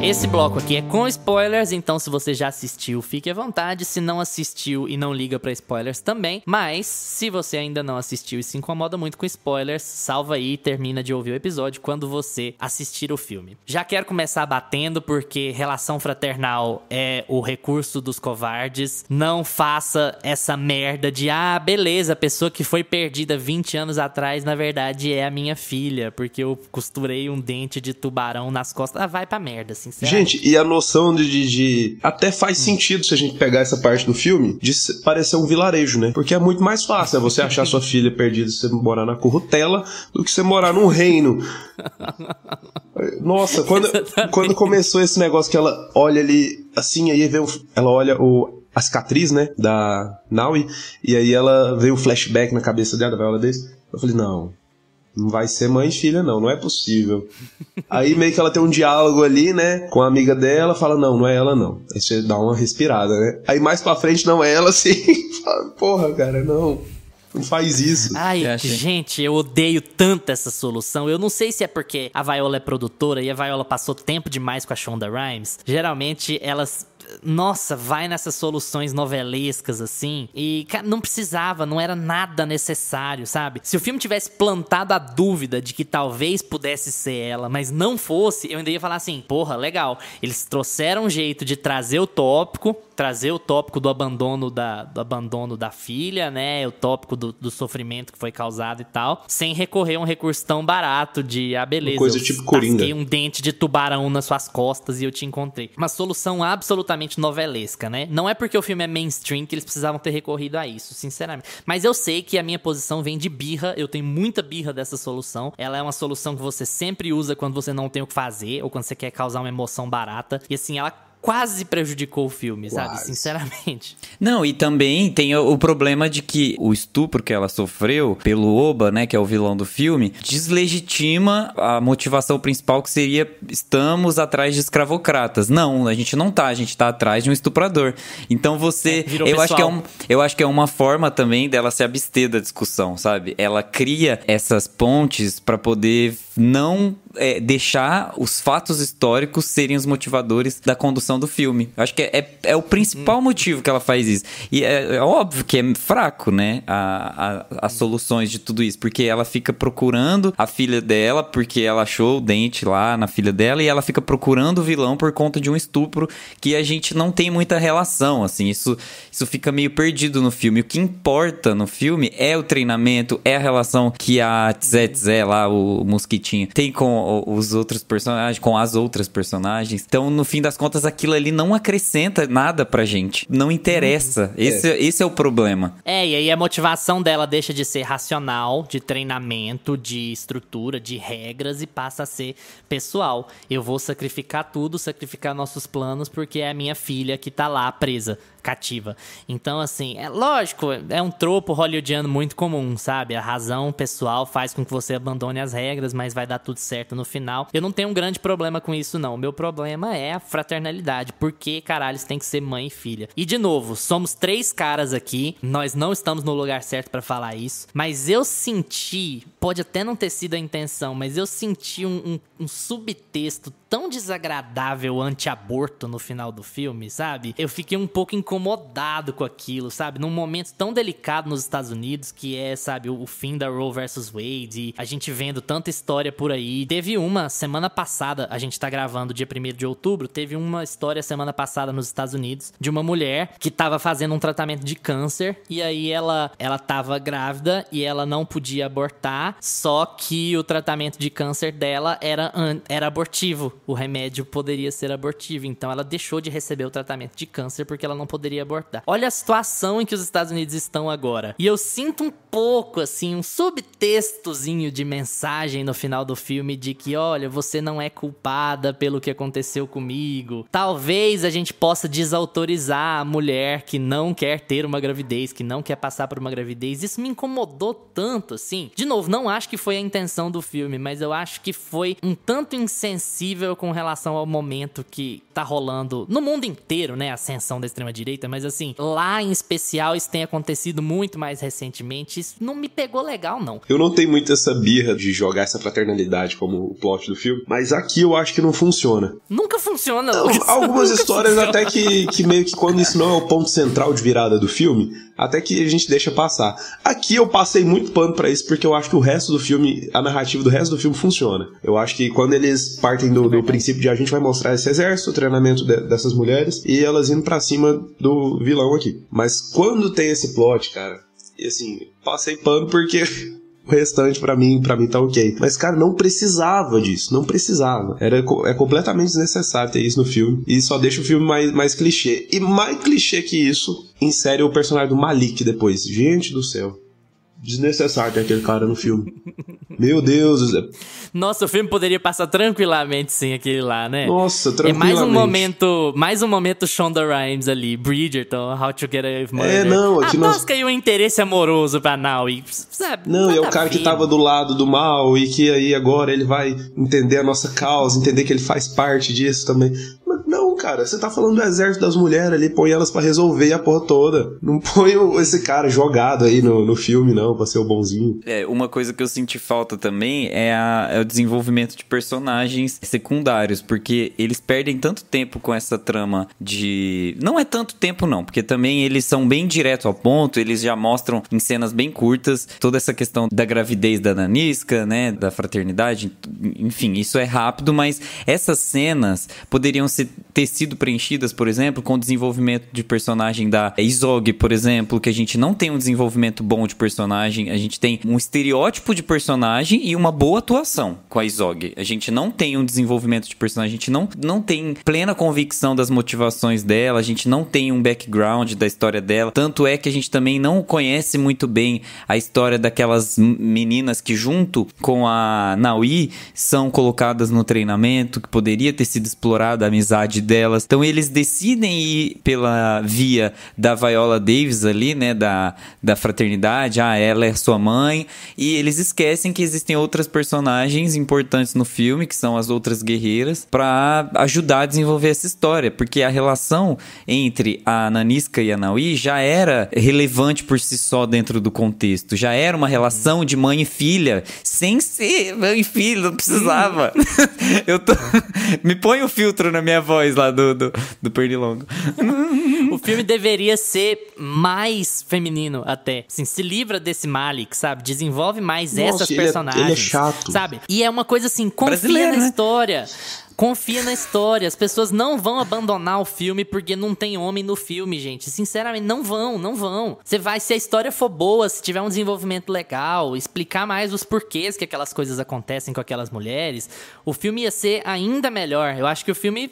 Speaker 2: Esse bloco aqui é com spoilers, então se você já assistiu, fique à vontade. Se não assistiu e não liga pra spoilers também. Mas, se você ainda não assistiu e se incomoda muito com spoilers, salva aí e termina de ouvir o episódio quando você assistir o filme. Já quero começar batendo porque relação fraternal é o recurso dos covardes. Não faça essa merda de, beleza, a pessoa que foi perdida 20 anos atrás, na verdade é a minha filha, porque eu costurei um dente de tubarão nas costas. Vai pra merda, assim.
Speaker 4: Gente, e a noção de até faz sentido se a gente pegar essa parte do filme de parecer um vilarejo, né? Porque é muito mais fácil, né? Você achar sua filha perdida se você morar na Currutela do que você morar num reino. Nossa, quando começou esse negócio que ela olha ali, assim, aí ela olha a cicatriz, né, da Naui, e aí ela vê o flashback na cabeça dela, da Viola Davis. Eu falei, não vai ser mãe e filha, não é possível. Aí meio que ela tem um diálogo ali, né, com a amiga dela, fala, não é ela não. Aí você dá uma respirada, né. Aí mais pra frente não é ela, assim, fala, porra, cara, não faz isso.
Speaker 2: Gente, eu odeio tanto essa solução. Eu não sei se é porque a Viola é produtora e a Viola passou tempo demais com a Shonda Rhimes. Geralmente, elas... Nossa, vai nessas soluções novelescas, assim. E, cara, não precisava, não era nada necessário, sabe? Se o filme tivesse plantado a dúvida de que talvez pudesse ser ela, mas não fosse, eu ainda ia falar assim, porra, legal. Eles trouxeram um jeito de trazer o tópico do abandono da filha, né? O tópico do sofrimento que foi causado e tal, sem recorrer a um recurso tão barato de, beleza,
Speaker 4: coisa tipo Coringa.
Speaker 2: Tasquei um dente de tubarão nas suas costas e eu te encontrei. Uma solução absolutamente novelesca, né? Não é porque o filme é mainstream que eles precisavam ter recorrido a isso, sinceramente. Mas eu sei que a minha posição vem de birra, eu tenho muita birra dessa solução. Ela é uma solução que você sempre usa quando você não tem o que fazer ou quando você quer causar uma emoção barata. E assim, ela quase prejudicou o filme, sabe? Sinceramente.
Speaker 3: Não, e também tem o problema de que o estupro que ela sofreu pelo Oba, né, que é o vilão do filme, deslegitima a motivação principal, que seria estamos atrás de escravocratas. Não, a gente não tá, a gente tá atrás de um estuprador. Então você... Eu acho que é uma forma também dela se abster da discussão, sabe? Ela cria essas pontes pra poder não deixar os fatos históricos serem os motivadores da condução do filme. Eu acho que é o principal motivo que ela faz isso. E é óbvio que é fraco, né? As soluções de tudo isso. Porque ela fica procurando a filha dela, porque ela achou o dente lá na filha dela, e ela fica procurando o vilão por conta de um estupro que a gente não tem muita relação, assim. Isso fica meio perdido no filme. O que importa no filme é o treinamento, é a relação que a Tzé lá, o mosquitinho, tinha. Tem com os outros personagens, com as outras personagens. Então, no fim das contas, aquilo ali não acrescenta nada pra gente. Não interessa. Esse é o problema.
Speaker 2: E aí a motivação dela deixa de ser racional, de treinamento, de estrutura, de regras, e passa a ser pessoal. Eu vou sacrificar tudo, sacrificar nossos planos, porque é a minha filha que tá lá presa, cativa. Então, assim, é lógico, é um tropo hollywoodiano muito comum, sabe? A razão pessoal faz com que você abandone as regras, mas vai dar tudo certo no final. Eu não tenho um grande problema com isso, não. O meu problema é a fraternalidade. Por que, caralho, tem que ser mãe e filha? E, de novo, somos 3 caras aqui, nós não estamos no lugar certo pra falar isso, mas eu senti, pode até não ter sido a intenção, mas eu senti um subtexto tão desagradável anti-aborto no final do filme, sabe? Eu fiquei um pouco incomodado com aquilo, sabe? Num momento tão delicado nos Estados Unidos, que é, sabe, o fim da Roe vs. Wade, e a gente vendo tanta história por aí. Teve uma semana passada, a gente tá gravando dia 1º de outubro, teve uma história semana passada nos Estados Unidos de uma mulher que tava fazendo um tratamento de câncer, e aí ela tava grávida e ela não podia abortar, só que o tratamento de câncer dela era abortivo. O remédio poderia ser abortivo, então ela deixou de receber o tratamento de câncer porque ela não poderia abortar. Olha a situação em que os Estados Unidos estão agora. E eu sinto um pouco, assim, um subtextozinho de mensagem no final do filme de que, olha, você não é culpada pelo que aconteceu comigo. Talvez a gente possa desautorizar a mulher que não quer ter uma gravidez, que não quer passar por uma gravidez. Isso me incomodou tanto, assim. De novo, não acho que foi a intenção do filme, mas eu acho que foi um tanto insensível com relação ao momento que tá rolando no mundo inteiro, né? A ascensão da extrema-direita, mas assim, lá em especial isso tem acontecido muito mais recentemente. Isso não me pegou legal, não.
Speaker 4: Eu não tenho muito essa birra de jogar essa fraternalidade como o plot do filme, mas aqui eu acho que não funciona.
Speaker 2: Nunca funciona,
Speaker 4: Lucas. Algumas histórias funciona. Até que meio que quando isso não é o ponto central de virada do filme, até que a gente deixa passar. Aqui eu passei muito pano pra isso, porque eu acho que o resto do filme, a narrativa do resto do filme funciona. Eu acho que quando eles partem do princípio de a gente vai mostrar esse exército, o treinamento dessas mulheres, e elas indo pra cima do vilão aqui. Mas quando tem esse plot, cara, e assim, passei pano porque o restante pra mim tá ok. Mas, cara, não precisava disso, não precisava. É completamente desnecessário ter isso no filme, e só deixa o filme mais clichê. E mais clichê que isso, insere o personagem do Malik depois. Gente do céu. Desnecessário ter aquele cara no filme. Meu Deus.
Speaker 2: Nossa, o filme poderia passar tranquilamente sem aquele lá, né?
Speaker 4: Nossa, tranquilamente.
Speaker 2: É mais um momento Shonda Rhimes ali, Bridgerton, How to Get Away with Murder.
Speaker 4: Aqui
Speaker 2: Tosca e um interesse amoroso pra Naui, sabe?
Speaker 4: Não, e é o cara que tava do lado do mal e que aí agora ele vai entender a nossa causa, entender que ele faz parte disso também. Mas não, cara, você tá falando do exército das mulheres ali, põe elas pra resolver a porra toda. Não põe esse cara jogado aí no filme, não, pra ser o bonzinho.
Speaker 3: Uma coisa que eu senti falta também é o desenvolvimento de personagens secundários, porque eles perdem tanto tempo com essa trama de... Não é tanto tempo não, porque também eles são bem direto ao ponto, eles já mostram em cenas bem curtas toda essa questão da gravidez da Nanisca, né, da fraternidade, enfim, isso é rápido, mas essas cenas poderiam ter sido preenchidas, por exemplo, com o desenvolvimento de personagem da Izog, por exemplo, que a gente não tem um desenvolvimento bom de personagem, a gente tem um estereótipo de personagem e uma boa atuação com a Izog. A gente não tem um desenvolvimento de personagem, a gente não tem plena convicção das motivações dela, a gente não tem um background da história dela, tanto é que a gente também não conhece muito bem a história daquelas meninas que junto com a Naui são colocadas no treinamento, que poderia ter sido explorada a amizade delas. Então eles decidem ir pela via da Viola Davis ali, né, da fraternidade, ela é sua mãe, e eles esquecem que existem outras personagens importantes no filme, que são as outras guerreiras, pra ajudar a desenvolver essa história, porque a relação entre a Nanisca e a Naui já era relevante por si só dentro do contexto, já era uma relação de mãe e filha, sem ser mãe e filha, não precisava. Me põe o filtro na minha voz lá do Pernilongo.
Speaker 2: filme deveria ser mais feminino até. Assim, se livra desse Malik, sabe? Desenvolve mais essas personagens.
Speaker 4: Ele é chato.
Speaker 2: Sabe? E é uma coisa assim, confia na história. Confia na história. As pessoas não vão abandonar o filme porque não tem homem no filme, gente. Sinceramente, não vão. Você vai, se a história for boa, se tiver um desenvolvimento legal, explicar mais os porquês que aquelas coisas acontecem com aquelas mulheres, o filme ia ser ainda melhor. Eu acho que o filme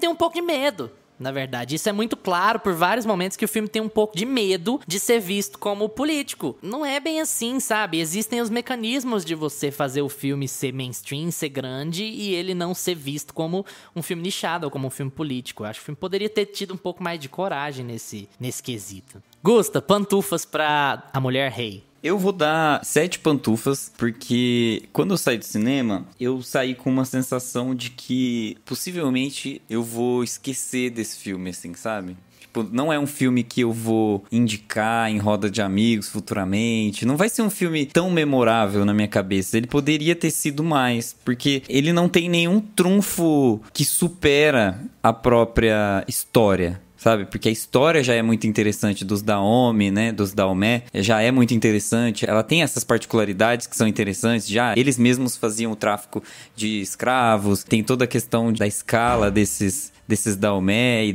Speaker 2: tem um pouco de medo. Na verdade, isso é muito claro por vários momentos que o filme tem um pouco de medo de ser visto como político. Não é bem assim, sabe? Existem os mecanismos de você fazer o filme ser mainstream, ser grande e ele não ser visto como um filme nichado ou como um filme político. Eu acho que o filme poderia ter tido um pouco mais de coragem nesse quesito. Gusta, pantufas pra A Mulher Rei.
Speaker 3: Eu vou dar 7 pantufas, porque quando eu saí do cinema, eu saí com uma sensação de que possivelmente eu vou esquecer desse filme, assim, sabe? Tipo, não é um filme que eu vou indicar em roda de amigos futuramente. Não vai ser um filme tão memorável na minha cabeça. Ele poderia ter sido mais, porque ele não tem nenhum trunfo que supera a própria história. Sabe? Porque a história já é muito interessante dos Daomi, né? Dos Daomé. Já é muito interessante. Ela tem essas particularidades que são interessantes. Já eles mesmos faziam o tráfico de escravos. Tem toda a questão da escala desses Daomé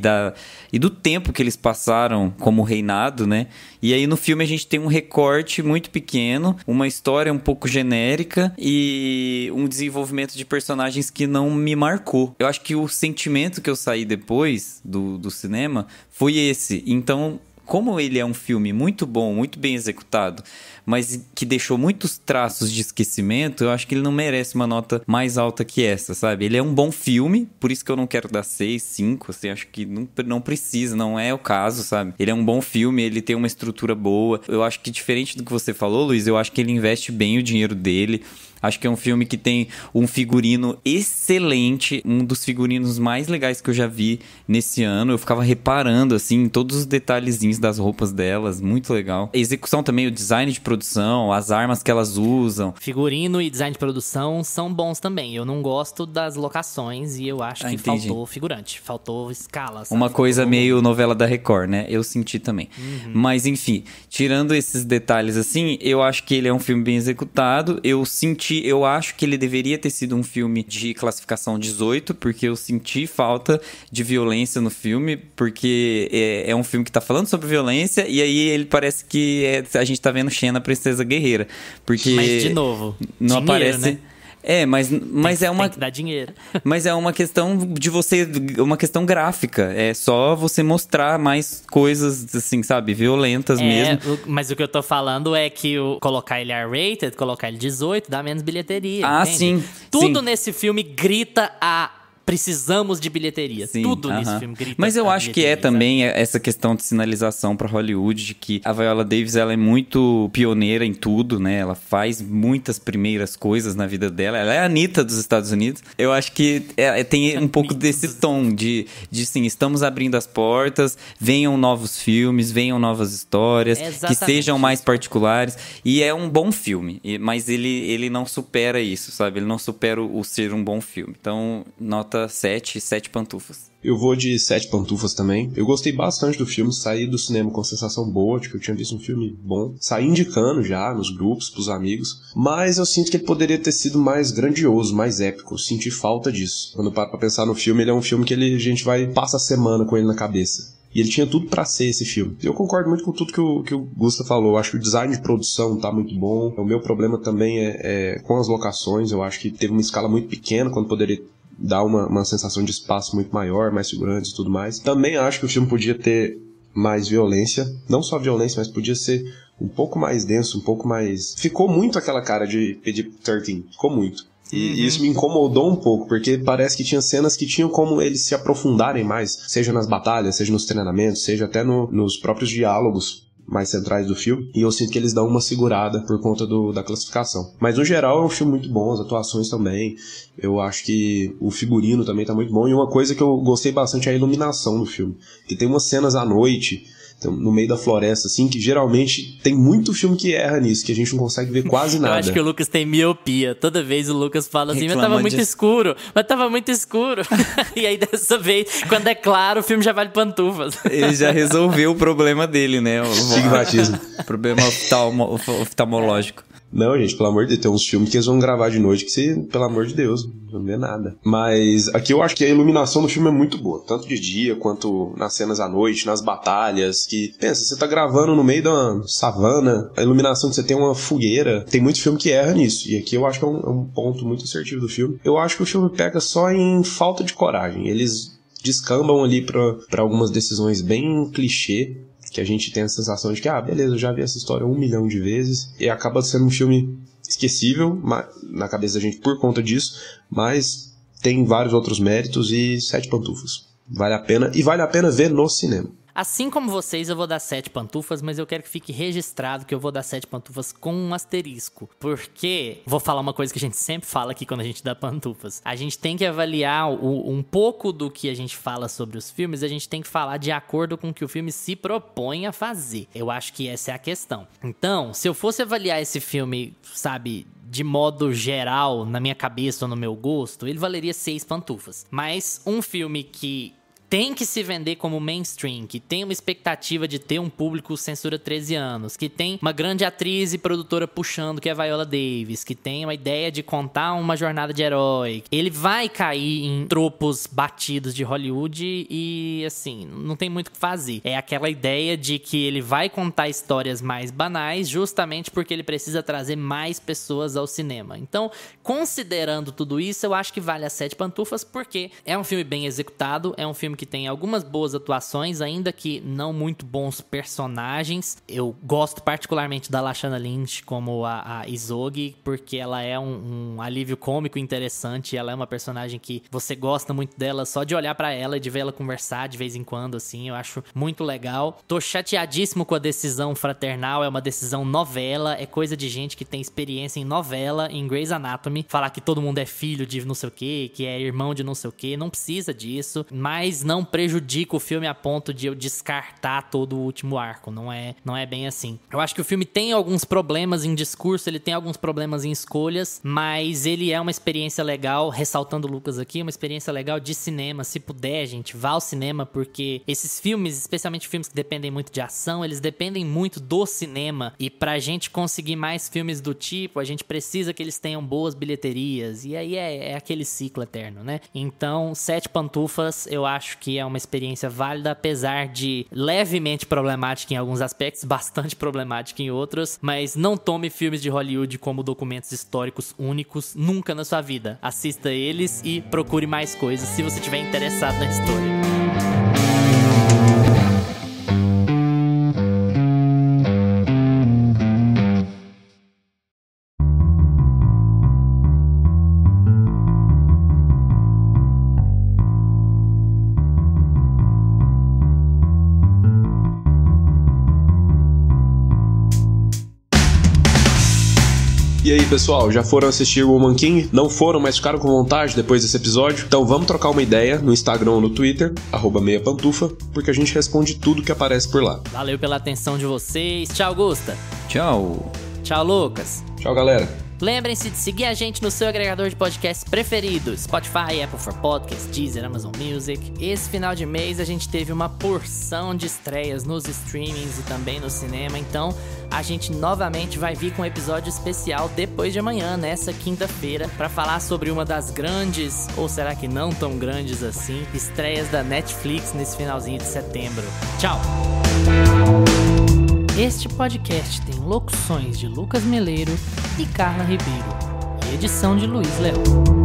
Speaker 3: e do tempo que eles passaram como reinado, né? E aí no filme a gente tem um recorte muito pequeno, uma história um pouco genérica e um desenvolvimento de personagens que não me marcou. Eu acho que o sentimento que eu saí depois do cinema foi esse. Então, como ele é um filme muito bom, muito bem executado, mas que deixou muitos traços de esquecimento, eu acho que ele não merece uma nota mais alta que essa, sabe? Ele é um bom filme, por isso que eu não quero dar 6, 5, assim, acho que não precisa, não é o caso, sabe? Ele é um bom filme, ele tem uma estrutura boa. Eu acho que diferente do que você falou, Luiz, eu acho que ele investe bem o dinheiro dele. Acho que é um filme que tem um figurino excelente, um dos figurinos mais legais que eu já vi nesse ano. Eu ficava reparando, assim, em todos os detalhezinhos das roupas delas, muito legal. A execução também, o design de produção, as armas que elas usam.
Speaker 2: Figurino e design de produção são bons também. Eu não gosto das locações e eu acho que faltou figurante, faltou escala, sabe?
Speaker 3: Uma coisa meio novela da Record, né? Eu senti também. Mas, enfim, tirando esses detalhes assim, eu acho que ele é um filme bem executado. Eu acho que ele deveria ter sido um filme de classificação 18, porque eu senti falta de violência no filme, porque é um filme que tá falando sobre violência, e aí ele parece que a gente tá vendo Xena, Princesa Guerreira. Porque
Speaker 2: mas, de novo,
Speaker 3: não
Speaker 2: dinheiro,
Speaker 3: aparece... né? Mas
Speaker 2: tem que dar dinheiro.
Speaker 3: Mas é uma questão de você... Uma questão gráfica. É só você mostrar mais coisas, assim, sabe? Violentas mesmo.
Speaker 2: Mas o que eu tô falando é que colocar ele R-rated, colocar ele 18, dá menos bilheteria.
Speaker 3: Ah,
Speaker 2: entende?
Speaker 3: sim.
Speaker 2: Tudo
Speaker 3: sim.
Speaker 2: nesse filme grita precisamos de bilheteria.
Speaker 3: Sim,
Speaker 2: tudo nesse filme grita.
Speaker 3: Mas eu acho que também essa questão de sinalização pra Hollywood, de que a Viola Davis, ela é muito pioneira em tudo, né? Ela faz muitas primeiras coisas na vida dela. Ela é a Anitta dos Estados Unidos. Eu acho que tem um pouco desse tom de sim, estamos abrindo as portas, venham novos filmes, venham novas histórias, que sejam mais particulares. E é um bom filme, mas ele não supera isso, sabe? Ele não supera o ser um bom filme. Então, nota 7 pantufas.
Speaker 4: Eu vou de 7 pantufas também. Eu gostei bastante do filme, saí do cinema com sensação boa, de que eu tinha visto um filme bom. Saí indicando já nos grupos, pros amigos. Mas eu sinto que ele poderia ter sido mais grandioso, mais épico. Eu senti falta disso. Quando eu paro pra pensar no filme, ele é um filme que a gente passa a semana com ele na cabeça. E ele tinha tudo pra ser esse filme. Eu concordo muito com tudo que o Gusta falou. Eu acho que o design de produção tá muito bom. O meu problema também é com as locações. Eu acho que teve uma escala muito pequena, quando poderia dar uma sensação de espaço muito maior, mais figurantes e tudo mais. Também acho que o filme podia ter mais violência. Não só violência, mas podia ser um pouco mais denso, um pouco mais... Ficou muito aquela cara de PG-13. Ficou muito. E isso me incomodou um pouco, porque parece que tinha cenas que tinham como eles se aprofundarem mais, seja nas batalhas, seja nos treinamentos, seja até nos próprios diálogos mais centrais do filme, e eu sinto que eles dão uma segurada por conta da classificação. Mas no geral é um filme muito bom, as atuações também, eu acho que o figurino também tá muito bom, e uma coisa que eu gostei bastante é a iluminação do filme, que tem umas cenas à noite, no meio da floresta, assim, que geralmente tem muito filme que erra nisso, que a gente não consegue ver quase nada.
Speaker 2: Eu acho que o Lucas tem miopia. Toda vez o Lucas fala assim, mas tava muito escuro. E aí dessa vez, quando é claro, o filme já vale pantufas.
Speaker 3: Ele já resolveu o problema dele, né?
Speaker 4: Estigmatismo.
Speaker 3: Problema oftalmológico.
Speaker 4: Não, gente, pelo amor de Deus, tem uns filmes que eles vão gravar de noite que você, pelo amor de Deus, não vê nada. Mas aqui eu acho que a iluminação do filme é muito boa, tanto de dia quanto nas cenas à noite, nas batalhas, que, pensa, você tá gravando no meio de uma savana, a iluminação que você tem uma fogueira, tem muito filme que erra nisso, e aqui eu acho que é um ponto muito assertivo do filme. Eu acho que o filme pega só em falta de coragem, eles descambam ali pra algumas decisões bem clichê, que a gente tem a sensação de que, beleza, eu já vi essa história 1 milhão de vezes, e acaba sendo um filme esquecível na cabeça da gente por conta disso, mas tem vários outros méritos e 7 pantufas. Vale a pena, e vale a pena ver no cinema.
Speaker 2: Assim como vocês, eu vou dar 7 pantufas, mas eu quero que fique registrado que eu vou dar 7 pantufas com um asterisco. Porque, vou falar uma coisa que a gente sempre fala aqui quando a gente dá pantufas. A gente tem que avaliar um pouco do que a gente fala sobre os filmes, a gente tem que falar de acordo com o que o filme se propõe a fazer. Eu acho que essa é a questão. Então, se eu fosse avaliar esse filme, sabe, de modo geral, na minha cabeça ou no meu gosto, ele valeria 6 pantufas. Mas um filme que tem que se vender como mainstream, que tem uma expectativa de ter um público censura 13 anos, que tem uma grande atriz e produtora puxando, que é a Viola Davis, que tem uma ideia de contar uma jornada de herói. Ele vai cair em tropos batidos de Hollywood e, assim, não tem muito o que fazer. É aquela ideia de que ele vai contar histórias mais banais justamente porque ele precisa trazer mais pessoas ao cinema. Então, considerando tudo isso, eu acho que vale as 7 pantufas, porque é um filme bem executado, é um filme que tem algumas boas atuações, ainda que não muito bons personagens. Eu gosto particularmente da Lashana Lynch como a Isogi, porque ela é um alívio cômico interessante, ela é uma personagem que você gosta muito dela só de olhar pra ela e de ver ela conversar de vez em quando, assim, eu acho muito legal. Tô chateadíssimo com a decisão fraternal, é uma decisão novela, é coisa de gente que tem experiência em novela, em Grey's Anatomy, falar que todo mundo é filho de não sei o que é irmão de não sei o que, não precisa disso, mas não prejudica o filme a ponto de eu descartar todo o último arco, não é bem assim. Eu acho que o filme tem alguns problemas em discurso, ele tem alguns problemas em escolhas, mas ele é uma experiência legal, ressaltando o Lucas aqui, uma experiência legal de cinema. Se puder, gente, vá ao cinema, porque esses filmes, especialmente filmes que dependem muito de ação, eles dependem muito do cinema, e pra gente conseguir mais filmes do tipo, a gente precisa que eles tenham boas bilheterias, e aí é aquele ciclo eterno, né? Então, 7 pantufas, eu acho que é uma experiência válida, apesar de levemente problemática em alguns aspectos, bastante problemática em outros, mas não tome filmes de Hollywood como documentos históricos únicos nunca na sua vida. Assista eles e procure mais coisas se você estiver interessado na história.
Speaker 4: E aí, pessoal, já foram assistir o Woman King? Não foram, mas ficaram com vontade depois desse episódio? Então vamos trocar uma ideia no Instagram ou no Twitter, @meiapantufa, porque a gente responde tudo que aparece por lá.
Speaker 2: Valeu pela atenção de vocês. Tchau, Gusta.
Speaker 3: Tchau.
Speaker 2: Tchau, Lucas.
Speaker 4: Tchau, galera.
Speaker 2: Lembrem-se de seguir a gente no seu agregador de podcasts preferido, Spotify, Apple for Podcasts, Deezer, Amazon Music. Esse final de mês a gente teve uma porção de estreias nos streamings e também no cinema, então a gente novamente vai vir com um episódio especial depois de amanhã, nessa quinta-feira, para falar sobre uma das grandes, ou será que não tão grandes assim, estreias da Netflix nesse finalzinho de setembro. Tchau! Este podcast tem locuções de Lucas Meleiro e Carla Ribeiro, e edição de Luiz Leão.